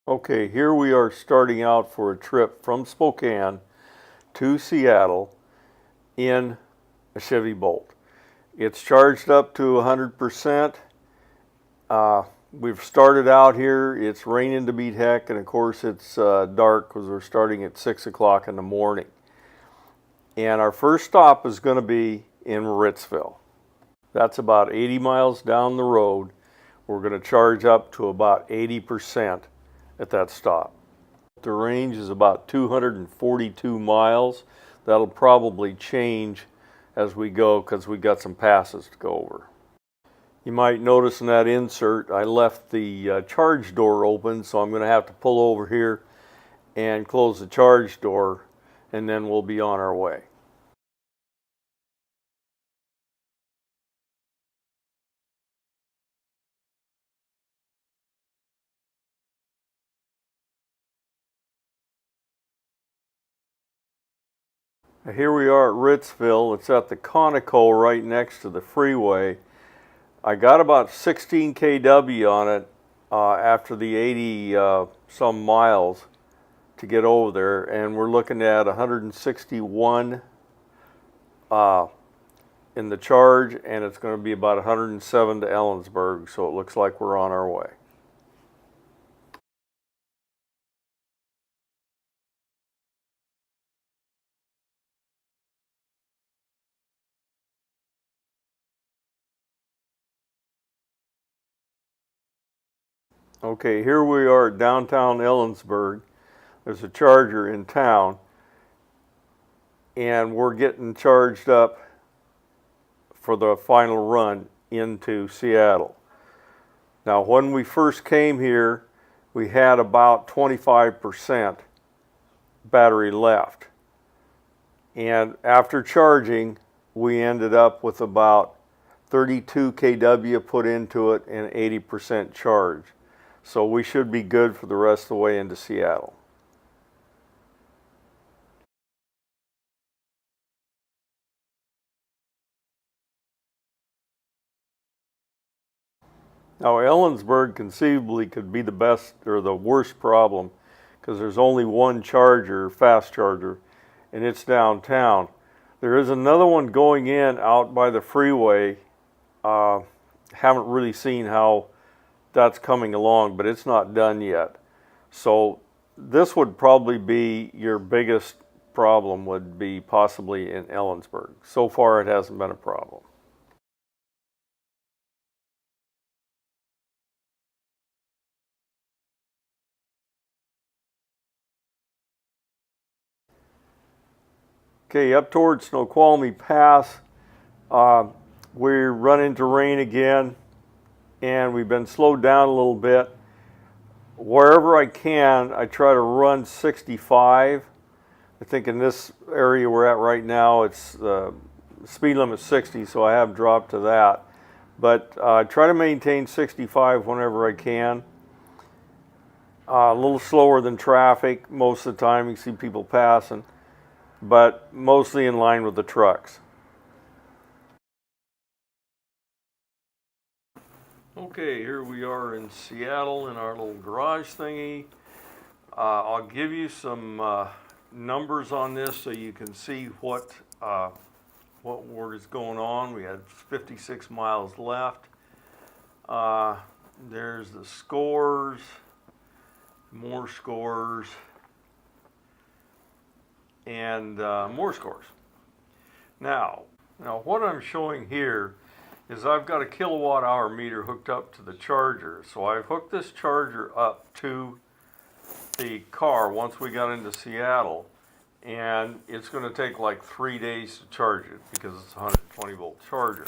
Okay, here we are starting out for a trip from Spokane to Seattle in a Chevy Bolt. It's charged up to 100%. We've started out here. It's raining to beat heck, and of course it's dark because we're starting at 6 o'clock in the morning. And our first stop is going to be in Ritzville. That's about 80 miles down the road. We're going to charge up to about 80% at that stop. The range is about 242 miles. That'll probably change as we go because we got some passes to go over. You might notice in that insert I left the charge door open, so I'm going to have to pull over here and close the charge door, and then we'll be on our way. Here we are at Ritzville. It's at the Conoco right next to the freeway. I got about 16 kW on it after the 80 some miles to get over there, and we're looking at 161 in the charge, and it's going to be about 107 to Ellensburg, so it looks like we're on our way. Okay, here we are at downtown Ellensburg. There's a charger in town, and we're getting charged up for the final run into Seattle. Now, when we first came here, we had about 25% battery left. And after charging, we ended up with about 32 kW put into it and 80% charge. So we should be good for the rest of the way into Seattle. Now, Ellensburg conceivably could be the best or the worst problem because there's only one charger, fast charger, and it's downtown. There is another one going in out by the freeway. Haven't really seen how that's coming along, but it's not done yet. So this would probably be your biggest problem, would be possibly in Ellensburg. So far it hasn't been a problem. Okay, up towards Snoqualmie Pass, we run into rain again, and we've been slowed down a little bit. Wherever I can, I try to run 65. I think in this area we're at right now, it's speed limit 60, so I have dropped to that. But I try to maintain 65 whenever I can. A little slower than traffic most of the time. You see people passing, but mostly in line with the trucks. Okay, here we are in Seattle in our little garage thingy. I'll give you some numbers on this so you can see what is going on. We had 56 miles left. There's the scores, more scores, and more scores. Now what I'm showing here is I've got a kilowatt hour meter hooked up to the charger. So I've hooked this charger up to the car once we got into Seattle, and it's going to take like 3 days to charge it because it's a 120 volt charger,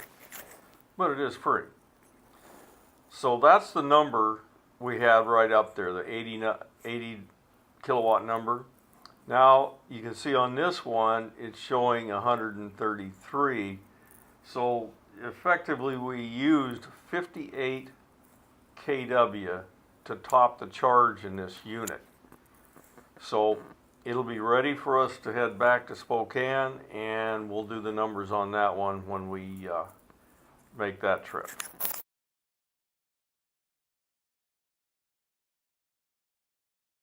but it is free. So that's the number we have right up there, the 80 kilowatt number. Now you can see on this one it's showing 133. So effectively we used 58 kW to top the charge in this unit. So it'll be ready for us to head back to Spokane, and we'll do the numbers on that one when we make that trip.